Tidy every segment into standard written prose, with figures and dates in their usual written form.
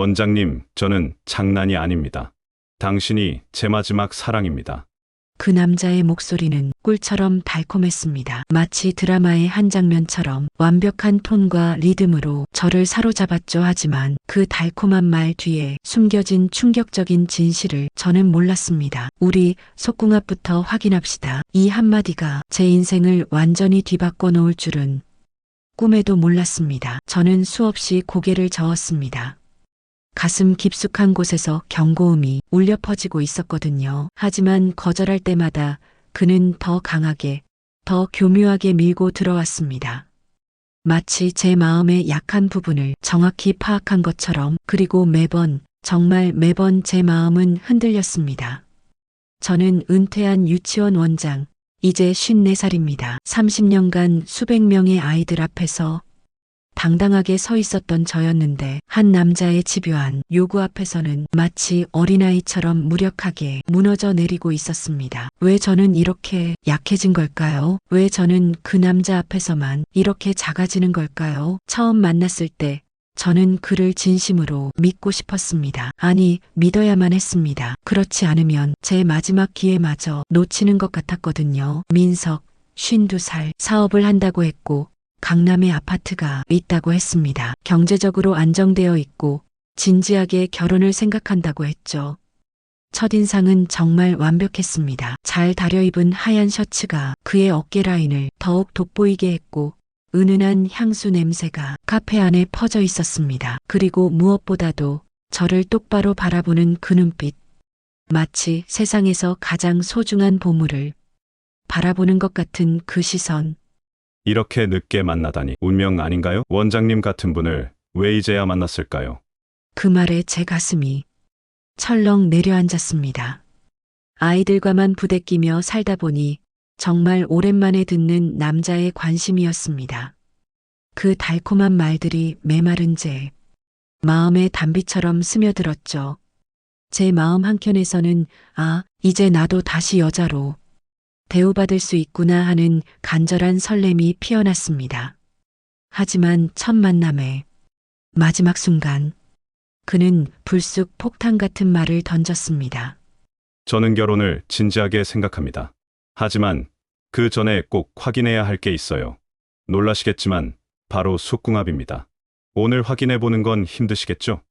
원장님, 저는 장난이 아닙니다. 당신이 제 마지막 사랑입니다. 그 남자의 목소리는 꿀처럼 달콤했습니다. 마치 드라마의 한 장면처럼 완벽한 톤과 리듬으로 저를 사로잡았죠. 하지만 그 달콤한 말 뒤에 숨겨진 충격적인 진실을 저는 몰랐습니다. 우리 속궁합부터 확인합시다. 이 한마디가 제 인생을 완전히 뒤바꿔 놓을 줄은 꿈에도 몰랐습니다. 저는 수없이 고개를 저었습니다. 가슴 깊숙한 곳에서 경고음이 울려 퍼지고 있었거든요. 하지만 거절할 때마다 그는 더 강하게, 더 교묘하게 밀고 들어왔습니다. 마치 제 마음의 약한 부분을 정확히 파악한 것처럼. 그리고 매번, 정말 매번 제 마음은 흔들렸습니다. 저는 은퇴한 유치원 원장, 이제 54살입니다. 30년간 수백 명의 아이들 앞에서 당당하게 서 있었던 저였는데 한 남자의 집요한 요구 앞에서는 마치 어린아이처럼 무력하게 무너져 내리고 있었습니다. 왜 저는 이렇게 약해진 걸까요? 왜 저는 그 남자 앞에서만 이렇게 작아지는 걸까요? 처음 만났을 때 저는 그를 진심으로 믿고 싶었습니다. 아니, 믿어야만 했습니다. 그렇지 않으면 제 마지막 기회마저 놓치는 것 같았거든요. 민석, 52살, 사업을 한다고 했고 강남에 아파트가 있다고 했습니다. 경제적으로 안정되어 있고 진지하게 결혼을 생각한다고 했죠. 첫인상은 정말 완벽했습니다. 잘 다려입은 하얀 셔츠가 그의 어깨 라인을 더욱 돋보이게 했고 은은한 향수 냄새가 카페 안에 퍼져 있었습니다. 그리고 무엇보다도 저를 똑바로 바라보는 그 눈빛. 마치 세상에서 가장 소중한 보물을 바라보는 것 같은 그 시선. 이렇게 늦게 만나다니 운명 아닌가요? 원장님 같은 분을 왜 이제야 만났을까요? 그 말에 제 가슴이 철렁 내려앉았습니다. 아이들과만 부대끼며 살다 보니 정말 오랜만에 듣는 남자의 관심이었습니다. 그 달콤한 말들이 메마른 제 마음에 단비처럼 스며들었죠. 제 마음 한켠에서는 이제 나도 다시 여자로 대우받을 수 있구나 하는 간절한 설렘이 피어났습니다. 하지만 첫 만남의 마지막 순간 그는 불쑥 폭탄 같은 말을 던졌습니다. 저는 결혼을 진지하게 생각합니다. 하지만 그 전에 꼭 확인해야 할 게 있어요. 놀라시겠지만 바로 속궁합입니다. 오늘 확인해 보는 건 힘드시겠죠?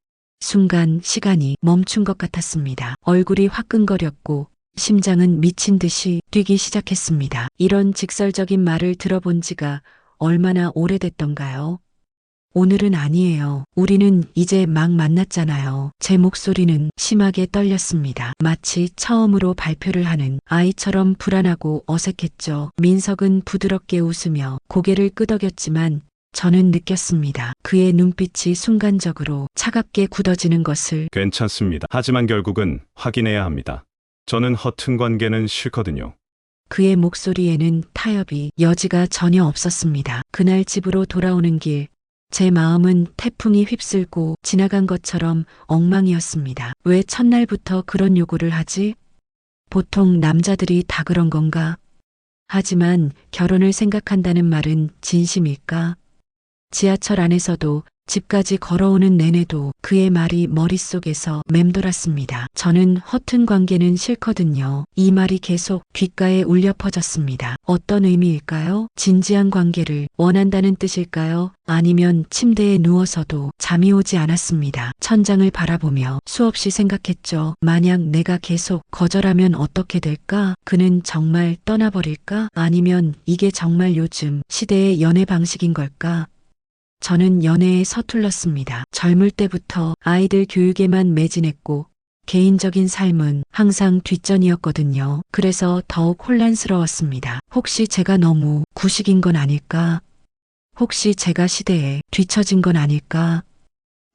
순간 시간이 멈춘 것 같았습니다. 얼굴이 화끈거렸고 심장은 미친 듯이 뛰기 시작했습니다. 이런 직설적인 말을 들어본 지가 얼마나 오래됐던가요? 오늘은 아니에요. 우리는 이제 막 만났잖아요. 제 목소리는 심하게 떨렸습니다. 마치 처음으로 발표를 하는 아이처럼 불안하고 어색했죠. 민석은 부드럽게 웃으며 고개를 끄덕였지만 저는 느꼈습니다. 그의 눈빛이 순간적으로 차갑게 굳어지는 것을. 괜찮습니다. 하지만 결국은 확인해야 합니다. 저는 허튼 관계는 싫거든요. 그의 목소리에는 타협이 여지가 전혀 없었습니다. 그날 집으로 돌아오는 길, 제 마음은 태풍이 휩쓸고 지나간 것처럼 엉망이었습니다. 왜 첫날부터 그런 요구를 하지? 보통 남자들이 다 그런 건가? 하지만 결혼을 생각한다는 말은 진심일까? 지하철 안에서도 집까지 걸어오는 내내도 그의 말이 머릿속에서 맴돌았습니다. 저는 허튼 관계는 싫거든요. 이 말이 계속 귓가에 울려 퍼졌습니다. 어떤 의미일까요? 진지한 관계를 원한다는 뜻일까요? 아니면 침대에 누워서도 잠이 오지 않았습니다. 천장을 바라보며 수없이 생각했죠. 만약 내가 계속 거절하면 어떻게 될까? 그는 정말 떠나버릴까? 아니면 이게 정말 요즘 시대의 연애 방식인 걸까? 저는 연애에 서툴렀습니다. 젊을 때부터 아이들 교육에만 매진했고 개인적인 삶은 항상 뒷전이었거든요. 그래서 더욱 혼란스러웠습니다. 혹시 제가 너무 구식인 건 아닐까? 혹시 제가 시대에 뒤처진 건 아닐까?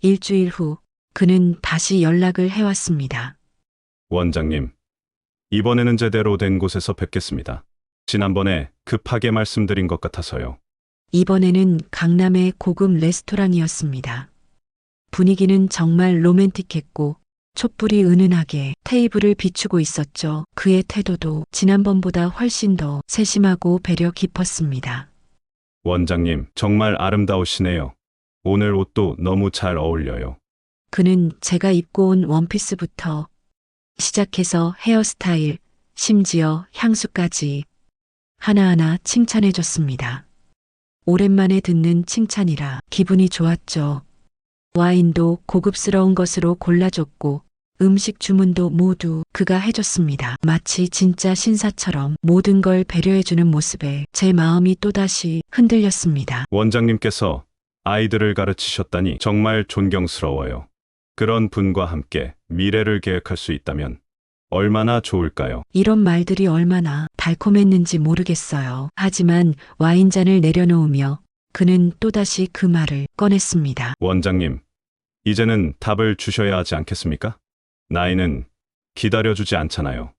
일주일 후 그는 다시 연락을 해왔습니다. 원장님, 이번에는 제대로 된 곳에서 뵙겠습니다. 지난번에 급하게 말씀드린 것 같아서요. 이번에는 강남의 고급 레스토랑이었습니다. 분위기는 정말 로맨틱했고 촛불이 은은하게 테이블을 비추고 있었죠. 그의 태도도 지난번보다 훨씬 더 세심하고 배려 깊었습니다. 원장님, 정말 아름다우시네요. 오늘 옷도 너무 잘 어울려요. 그는 제가 입고 온 원피스부터 시작해서 헤어스타일, 심지어 향수까지 하나하나 칭찬해 줬습니다. 오랜만에 듣는 칭찬이라 기분이 좋았죠. 와인도 고급스러운 것으로 골라줬고 음식 주문도 모두 그가 해줬습니다. 마치 진짜 신사처럼 모든 걸 배려해주는 모습에 제 마음이 또다시 흔들렸습니다. 원장님께서 아이들을 가르치셨다니 정말 존경스러워요. 그런 분과 함께 미래를 계획할 수 있다면 얼마나 좋을까요? 이런 말들이 얼마나 달콤했는지 모르겠어요. 하지만 와인잔을 내려놓으며 그는 또다시 그 말을 꺼냈습니다. 원장님, 이제는 답을 주셔야 하지 않겠습니까? 나이는 기다려주지 않잖아요.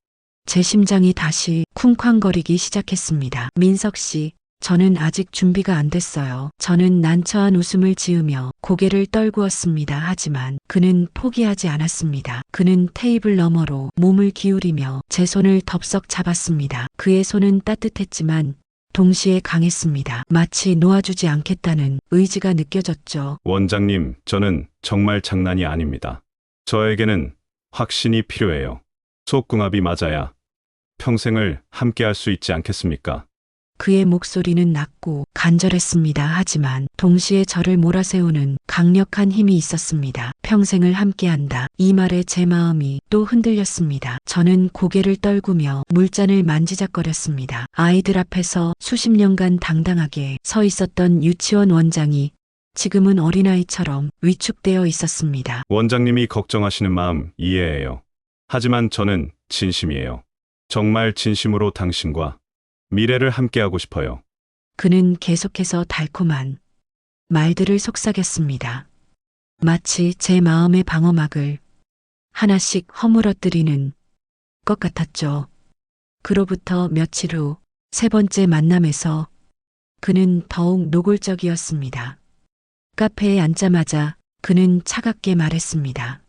제 심장이 다시 쿵쾅거리기 시작했습니다. 민석 씨, 저는 아직 준비가 안 됐어요. 저는 난처한 웃음을 지으며 고개를 떨구었습니다. 하지만 그는 포기하지 않았습니다. 그는 테이블 너머로 몸을 기울이며 제 손을 덥석 잡았습니다. 그의 손은 따뜻했지만 동시에 강했습니다. 마치 놓아주지 않겠다는 의지가 느껴졌죠. 원장님, 저는 정말 장난이 아닙니다. 저에게는 확신이 필요해요. 속궁합이 맞아야 평생을 함께할 수 있지 않겠습니까? 그의 목소리는 낮고 간절했습니다. 하지만 동시에 저를 몰아세우는 강력한 힘이 있었습니다. 평생을 함께한다. 이 말에 제 마음이 또 흔들렸습니다. 저는 고개를 떨구며 물잔을 만지작거렸습니다. 아이들 앞에서 수십 년간 당당하게 서 있었던 유치원 원장이 지금은 어린아이처럼 위축되어 있었습니다. 원장님이 걱정하시는 마음 이해해요. 하지만 저는 진심이에요. 정말 진심으로 당신과 미래를 함께하고 싶어요. 그는 계속해서 달콤한 말들을 속삭였습니다. 마치 제 마음의 방어막을 하나씩 허물어뜨리는 것 같았죠. 그로부터 며칠 후 세 번째 만남에서 그는 더욱 노골적이었습니다. 카페에 앉자마자 그는 차갑게 말했습니다.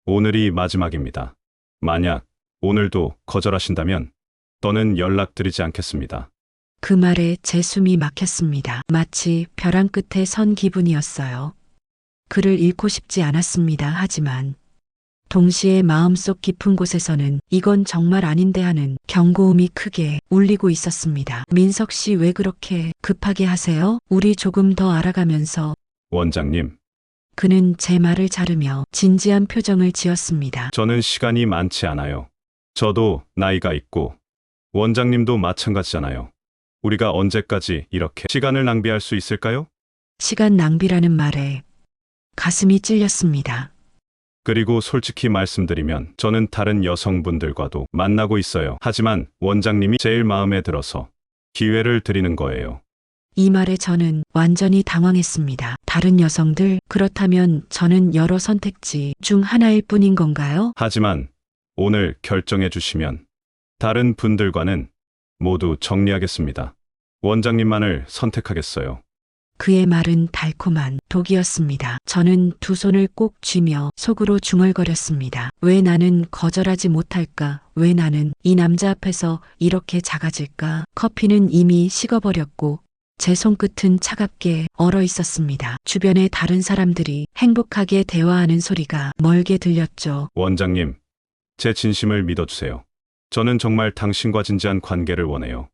오늘이 마지막입니다. 만약 오늘도 거절하신다면 더는 연락드리지 않겠습니다. 그 말에 제 숨이 막혔습니다. 마치 벼랑 끝에 선 기분이었어요. 그를 잃고 싶지 않았습니다. 하지만 동시에 마음속 깊은 곳에서는 이건 정말 아닌데 하는 경고음이 크게 울리고 있었습니다. 민석 씨, 왜 그렇게 급하게 하세요? 우리 조금 더 알아가면서. 원장님, 그는 제 말을 자르며 진지한 표정을 지었습니다. 저는 시간이 많지 않아요. 저도 나이가 있고 원장님도 마찬가지잖아요. 우리가 언제까지 이렇게 시간을 낭비할 수 있을까요? 시간 낭비라는 말에 가슴이 찔렸습니다. 그리고 솔직히 말씀드리면 저는 다른 여성분들과도 만나고 있어요. 하지만 원장님이 제일 마음에 들어서 기회를 드리는 거예요. 이 말에 저는 완전히 당황했습니다. 다른 여성들, 그렇다면 저는 여러 선택지 중 하나일 뿐인 건가요? 하지만 오늘 결정해 주시면 다른 분들과는 모두 정리하겠습니다. 원장님만을 선택하겠어요. 그의 말은 달콤한 독이었습니다. 저는 두 손을 꼭 쥐며 속으로 중얼거렸습니다. 왜 나는 거절하지 못할까? 왜 나는 이 남자 앞에서 이렇게 작아질까? 커피는 이미 식어버렸고 제 손끝은 차갑게 얼어 있었습니다. 주변의 다른 사람들이 행복하게 대화하는 소리가 멀게 들렸죠. 원장님, 제 진심을 믿어주세요. 저는 정말 당신과 진지한 관계를 원해요.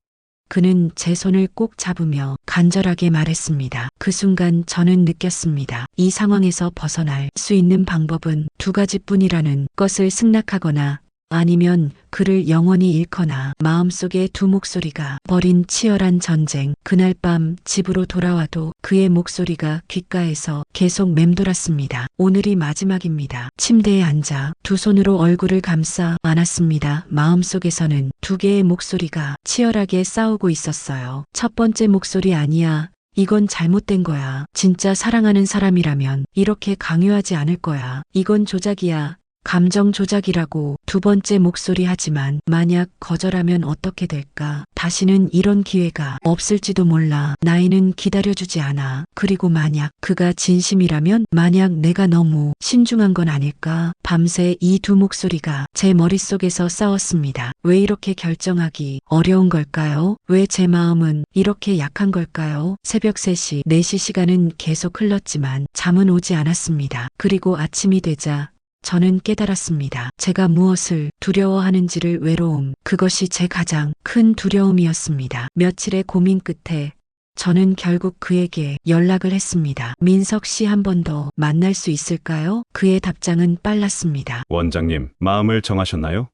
그는 제 손을 꼭 잡으며 간절하게 말했습니다. 그 순간 저는 느꼈습니다. 이 상황에서 벗어날 수 있는 방법은 두 가지뿐이라는 것을 승낙하거나 아니면 그를 영원히 잃거나. 마음속에 두 목소리가 벌인 치열한 전쟁. 그날 밤 집으로 돌아와도 그의 목소리가 귓가에서 계속 맴돌았습니다. 오늘이 마지막입니다. 침대에 앉아 두 손으로 얼굴을 감싸 안았습니다. 마음속에서는 두 개의 목소리가 치열하게 싸우고 있었어요. 첫 번째 목소리, 아니야. 이건 잘못된 거야. 진짜 사랑하는 사람이라면 이렇게 강요하지 않을 거야. 이건 조작이야. 감정 조작이라고 두 번째 목소리 하지만 만약 거절하면 어떻게 될까? 다시는 이런 기회가 없을지도 몰라. 나이는 기다려주지 않아. 그리고 만약 그가 진심이라면 만약 내가 너무 신중한 건 아닐까? 밤새 이 두 목소리가 제 머릿속에서 싸웠습니다. 왜 이렇게 결정하기 어려운 걸까요? 왜 제 마음은 이렇게 약한 걸까요? 새벽 3시, 4시 시간은 계속 흘렀지만 잠은 오지 않았습니다. 그리고 아침이 되자 저는 깨달았습니다. 제가 무엇을 두려워하는지를. 외로움. 그것이 제 가장 큰 두려움이었습니다. 며칠의 고민 끝에 저는 결국 그에게 연락을 했습니다. 민석 씨 한 번 더 만날 수 있을까요? 그의 답장은 빨랐습니다. 원장님, 마음을 정하셨나요?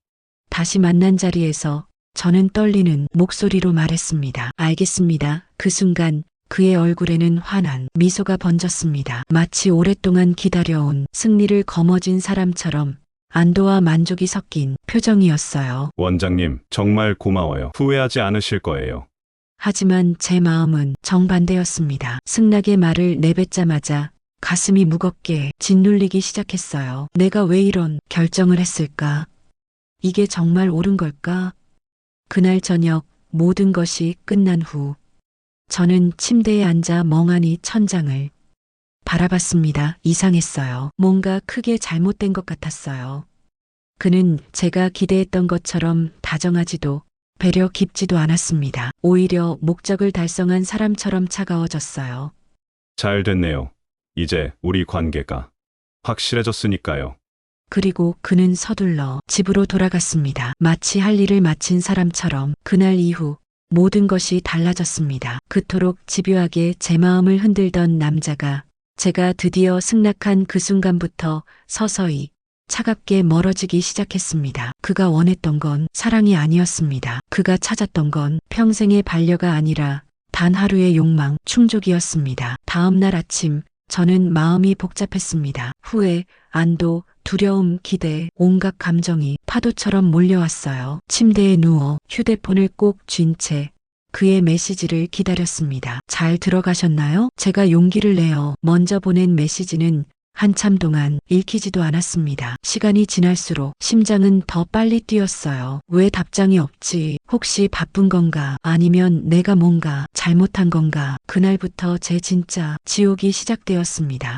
다시 만난 자리에서 저는 떨리는 목소리로 말했습니다. 알겠습니다. 그 순간 그의 얼굴에는 환한 미소가 번졌습니다. 마치 오랫동안 기다려온 승리를 거머쥔 사람처럼 안도와 만족이 섞인 표정이었어요. 원장님, 정말 고마워요. 후회하지 않으실 거예요. 하지만 제 마음은 정반대였습니다. 승낙의 말을 내뱉자마자 가슴이 무겁게 짓눌리기 시작했어요. 내가 왜 이런 결정을 했을까? 이게 정말 옳은 걸까? 그날 저녁 모든 것이 끝난 후 저는 침대에 앉아 멍하니 천장을 바라봤습니다. 이상했어요. 뭔가 크게 잘못된 것 같았어요. 그는 제가 기대했던 것처럼 다정하지도 배려 깊지도 않았습니다. 오히려 목적을 달성한 사람처럼 차가워졌어요. 잘 됐네요. 이제 우리 관계가 확실해졌으니까요. 그리고 그는 서둘러 집으로 돌아갔습니다. 마치 할 일을 마친 사람처럼. 그날 이후 모든 것이 달라졌습니다. 그토록 집요하게 제 마음을 흔들던 남자가 제가 드디어 승낙한 그 순간부터 서서히 차갑게 멀어지기 시작했습니다. 그가 원했던 건 사랑이 아니었습니다. 그가 찾았던 건 평생의 반려가 아니라 단 하루의 욕망, 충족이었습니다. 다음 날 아침 저는 마음이 복잡했습니다. 후회, 안도, 두려움, 기대, 온갖 감정이 파도처럼 몰려왔어요. 침대에 누워 휴대폰을 꼭 쥔 채 그의 메시지를 기다렸습니다. 잘 들어가셨나요? 제가 용기를 내어 먼저 보낸 메시지는 한참 동안 읽히지도 않았습니다. 시간이 지날수록 심장은 더 빨리 뛰었어요. 왜 답장이 없지? 혹시 바쁜 건가? 아니면 내가 뭔가 잘못한 건가? 그날부터 제 진짜 지옥이 시작되었습니다.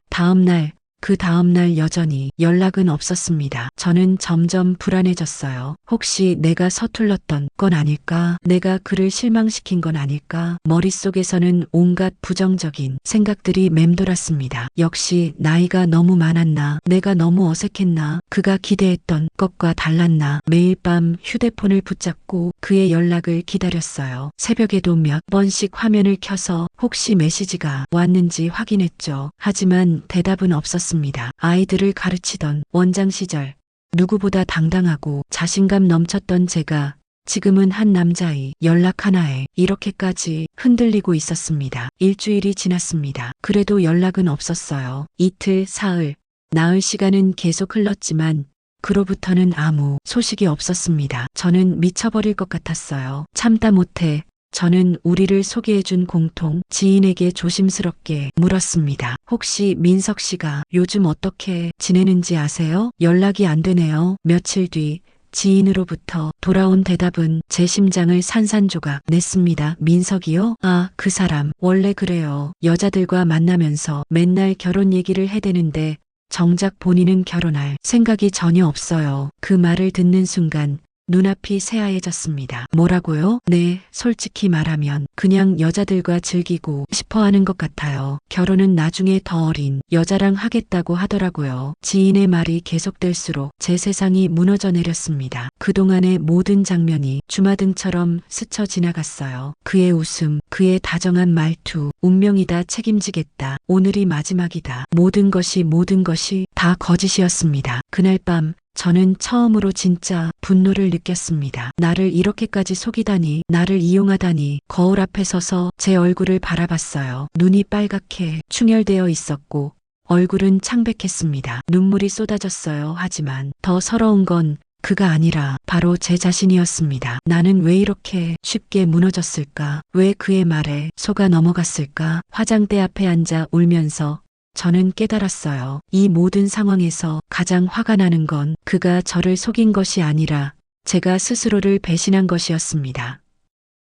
그 다음날 여전히 연락은 없었습니다. 저는 점점 불안해졌어요. 혹시 내가 서툴렀던 건 아닐까? 내가 그를 실망시킨 건 아닐까? 머릿속에서는 온갖 부정적인 생각들이 맴돌았습니다. 역시 나이가 너무 많았나? 내가 너무 어색했나? 그가 기대했던 것과 달랐나? 매일 밤 휴대폰을 붙잡고 그의 연락을 기다렸어요. 새벽에도 몇 번씩 화면을 켜서 혹시 메시지가 왔는지 확인했죠. 하지만 대답은 없었습니다. 아이들을 가르치던 원장 시절 누구보다 당당하고 자신감 넘쳤던 제가 지금은 한 남자의 연락 하나에 이렇게까지 흔들리고 있었습니다. 일주일이 지났습니다. 그래도 연락은 없었어요. 이틀, 사흘, 나흘 시간은 계속 흘렀지만 그로부터는 아무 소식이 없었습니다. 저는 미쳐버릴 것 같았어요. 참다 못해 저는 우리를 소개해준 공통 지인에게 조심스럽게 물었습니다. 혹시 민석 씨가 요즘 어떻게 지내는지 아세요? 연락이 안 되네요. 며칠 뒤 지인으로부터 돌아온 대답은 제 심장을 산산조각 냈습니다. 민석이요? 아, 그 사람. 원래 그래요. 여자들과 만나면서 맨날 결혼 얘기를 해대는데 정작 본인은 결혼할 생각이 전혀 없어요. 그 말을 듣는 순간 눈앞이 새하얘졌습니다. 뭐라고요? 네, 솔직히 말하면 그냥 여자들과 즐기고 싶어 하는 것 같아요. 결혼은 나중에 더 어린 여자랑 하겠다고 하더라고요. 지인의 말이 계속될수록 제 세상이 무너져 내렸습니다. 그동안의 모든 장면이 주마등처럼 스쳐 지나갔어요. 그의 웃음, 그의 다정한 말투, 운명이다, 책임지겠다, 오늘이 마지막이다. 모든 것이 다 거짓이었습니다. 그날 밤 저는 처음으로 진짜 분노를 느꼈습니다. 나를 이렇게까지 속이다니, 나를 이용하다니. 거울 앞에 서서 제 얼굴을 바라봤어요. 눈이 빨갛게 충혈되어 있었고 얼굴은 창백했습니다. 눈물이 쏟아졌어요. 하지만 더 서러운 건 그가 아니라 바로 제 자신이었습니다. 나는 왜 이렇게 쉽게 무너졌을까? 왜 그의 말에 속아 넘어갔을까? 화장대 앞에 앉아 울면서 저는 깨달았어요. 이 모든 상황에서 가장 화가 나는 건 그가 저를 속인 것이 아니라 제가 스스로를 배신한 것이었습니다.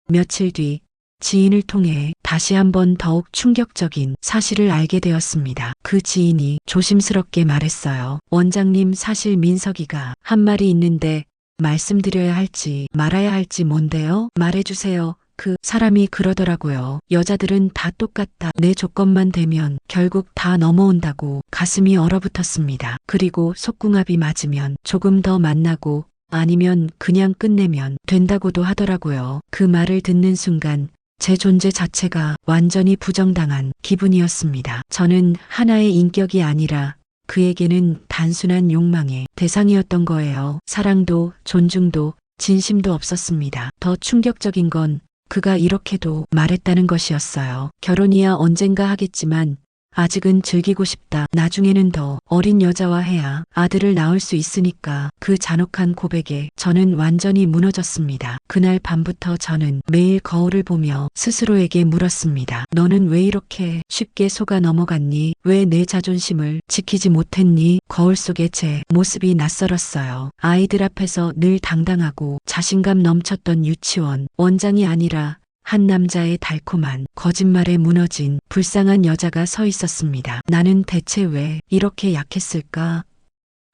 며칠 뒤 지인을 통해 다시 한번 더욱 충격적인 사실을 알게 되었습니다. 그 지인이 조심스럽게 말했어요. 원장님, 사실 민석이가 한 말이 있는데 말씀드려야 할지 말아야 할지 뭔데요? 말해주세요. 그 사람이 그러더라고요. 여자들은 다 똑같다. 내 조건만 되면 결국 다 넘어온다고. 가슴이 얼어붙었습니다. 그리고 속궁합이 맞으면 조금 더 만나고 아니면 그냥 끝내면 된다고도 하더라고요. 그 말을 듣는 순간 제 존재 자체가 완전히 부정당한 기분이었습니다. 저는 하나의 인격이 아니라 그에게는 단순한 욕망의 대상이었던 거예요. 사랑도 존중도 진심도 없었습니다. 더 충격적인 건 그가 이렇게도 말했다는 것이었어요. 결혼이야 언젠가 하겠지만 아직은 즐기고 싶다. 나중에는 더 어린 여자와 해야 아들을 낳을 수 있으니까. 그 잔혹한 고백에 저는 완전히 무너졌습니다. 그날 밤부터 저는 매일 거울을 보며 스스로에게 물었습니다. 너는 왜 이렇게 쉽게 속아 넘어갔니? 왜 내 자존심을 지키지 못했니? 거울 속에 제 모습이 낯설었어요. 아이들 앞에서 늘 당당하고 자신감 넘쳤던 유치원 원장이 아니라 한 남자의 달콤한 거짓말에 무너진 불쌍한 여자가 서 있었습니다. 나는 대체 왜 이렇게 약했을까?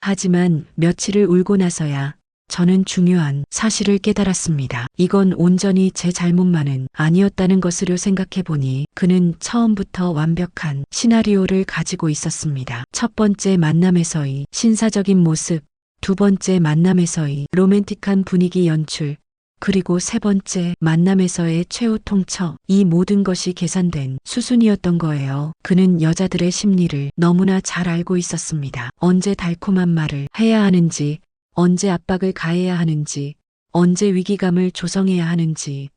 하지만 며칠을 울고 나서야 저는 중요한 사실을 깨달았습니다. 이건 온전히 제 잘못만은 아니었다는 것으로 생각해보니 그는 처음부터 완벽한 시나리오를 가지고 있었습니다. 첫 번째 만남에서의 신사적인 모습, 두 번째 만남에서의 로맨틱한 분위기 연출, 그리고 세 번째 만남에서의 최후 통첩, 이 모든 것이 계산된 수순이었던 거예요. 그는 여자들의 심리를 너무나 잘 알고 있었습니다. 언제 달콤한 말을 해야 하는지, 언제 압박을 가해야 하는지, 언제 위기감을 조성해야 하는지.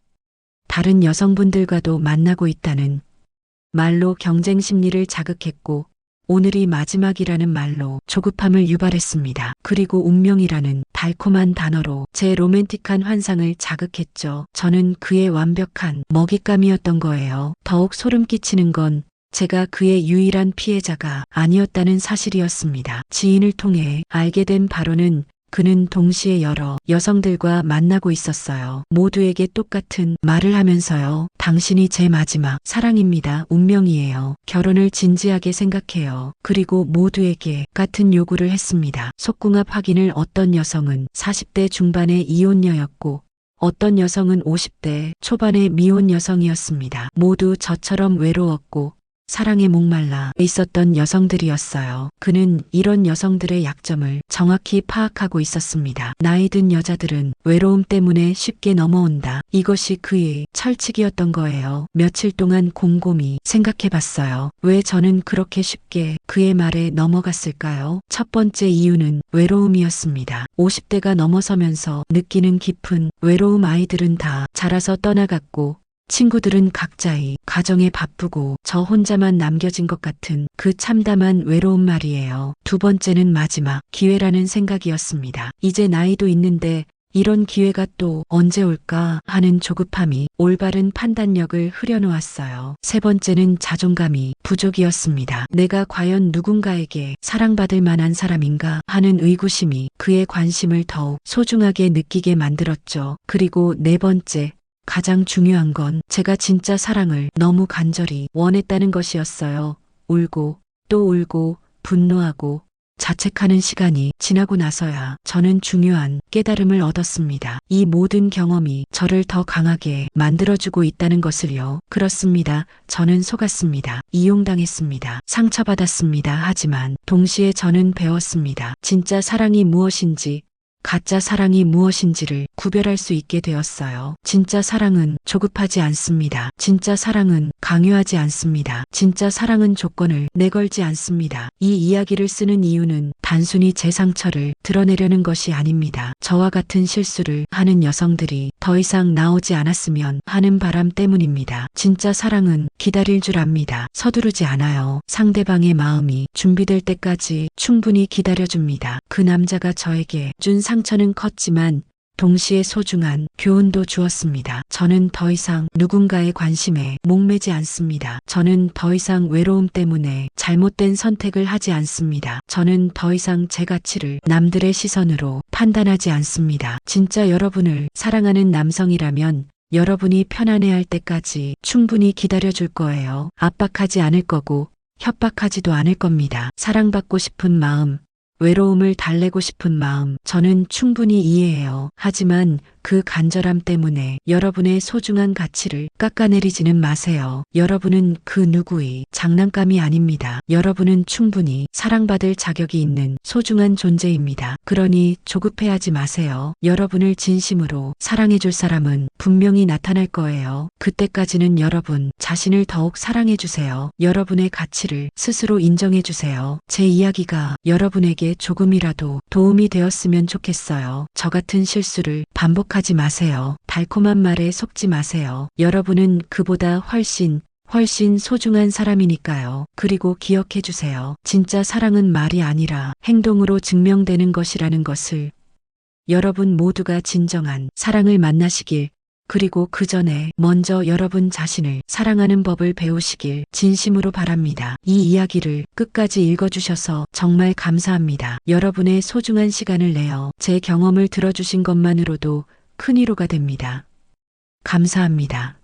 다른 여성분들과도 만나고 있다는 말로 경쟁 심리를 자극했고 오늘이 마지막이라는 말로 조급함을 유발했습니다. 그리고 운명이라는 달콤한 단어로 제 로맨틱한 환상을 자극했죠. 저는 그의 완벽한 먹잇감이었던 거예요. 더욱 소름 끼치는 건 제가 그의 유일한 피해자가 아니었다는 사실이었습니다. 지인을 통해 알게 된 바로는 그는 동시에 여러 여성들과 만나고 있었어요. 모두에게 똑같은 말을 하면서요. 당신이 제 마지막 사랑입니다. 운명이에요. 결혼을 진지하게 생각해요. 그리고 모두에게 같은 요구를 했습니다. 속궁합 확인을 어떤 여성은 40대 중반의 이혼녀였고 어떤 여성은 50대 초반의 미혼 여성이었습니다. 모두 저처럼 외로웠고 사랑에 목말라 있었던 여성들이었어요. 그는 이런 여성들의 약점을 정확히 파악하고 있었습니다. 나이 든 여자들은 외로움 때문에 쉽게 넘어온다. 이것이 그의 철칙이었던 거예요. 며칠 동안 곰곰이 생각해봤어요. 왜 저는 그렇게 쉽게 그의 말에 넘어갔을까요? 첫 번째 이유는 외로움이었습니다. 50대가 넘어서면서 느끼는 깊은 외로움. 아이들은 다 자라서 떠나갔고 친구들은 각자의 가정에 바쁘고 저 혼자만 남겨진 것 같은 그 참담한 외로움 말이에요. 두 번째는 마지막 기회라는 생각이었습니다. 이제 나이도 있는데 이런 기회가 또 언제 올까 하는 조급함이 올바른 판단력을 흐려놓았어요. 세 번째는 자존감이 부족이었습니다. 내가 과연 누군가에게 사랑받을 만한 사람인가 하는 의구심이 그의 관심을 더욱 소중하게 느끼게 만들었죠. 그리고 네 번째, 가장 중요한 건 제가 진짜 사랑을 너무 간절히 원했다는 것이었어요. 울고 또 울고 분노하고 자책하는 시간이 지나고 나서야 저는 중요한 깨달음을 얻었습니다. 이 모든 경험이 저를 더 강하게 만들어주고 있다는 것을요. 그렇습니다. 저는 속았습니다. 이용당했습니다. 상처받았습니다. 하지만 동시에 저는 배웠습니다. 진짜 사랑이 무엇인지, 가짜 사랑이 무엇인지를 구별할 수 있게 되었어요. 진짜 사랑은 조급하지 않습니다. 진짜 사랑은 강요하지 않습니다. 진짜 사랑은 조건을 내걸지 않습니다. 이 이야기를 쓰는 이유는 단순히 제 상처를 드러내려는 것이 아닙니다. 저와 같은 실수를 하는 여성들이 더 이상 나오지 않았으면 하는 바람 때문입니다. 진짜 사랑은 기다릴 줄 압니다. 서두르지 않아요. 상대방의 마음이 준비될 때까지 충분히 기다려줍니다. 그 남자가 저에게 준 상처는 컸지만 동시에 소중한 교훈도 주었습니다. 저는 더 이상 누군가의 관심에 목매지 않습니다. 저는 더 이상 외로움 때문에 잘못된 선택을 하지 않습니다. 저는 더 이상 제 가치를 남들의 시선으로 판단하지 않습니다. 진짜 여러분을 사랑하는 남성이라면 여러분이 편안해할 때까지 충분히 기다려줄 거예요. 압박하지 않을 거고 협박하지도 않을 겁니다. 사랑받고 싶은 마음, 외로움을 달래고 싶은 마음, 저는 충분히 이해해요. 하지만 그 간절함 때문에 여러분의 소중한 가치를 깎아내리지는 마세요. 여러분은 그 누구의 장난감이 아닙니다. 여러분은 충분히 사랑받을 자격이 있는 소중한 존재입니다. 그러니 조급해하지 마세요. 여러분을 진심으로 사랑해줄 사람은 분명히 나타날 거예요. 그때까지는 여러분 자신을 더욱 사랑해주세요. 여러분의 가치를 스스로 인정해주세요. 제 이야기가 여러분에게 조금이라도 도움이 되었으면 좋겠어요. 저 같은 실수를 반복하지 마세요. 달콤한 말에 속지 마세요. 여러분은 그보다 훨씬 소중한 사람이니까요. 그리고 기억해 주세요. 진짜 사랑은 말이 아니라 행동으로 증명되는 것이라는 것을. 여러분 모두가 진정한 사랑을 만나시길, 그리고 그 전에 먼저 여러분 자신을 사랑하는 법을 배우시길 진심으로 바랍니다. 이 이야기를 끝까지 읽어주셔서 정말 감사합니다. 여러분의 소중한 시간을 내어 제 경험을 들어주신 것만으로도 큰 위로가 됩니다. 감사합니다.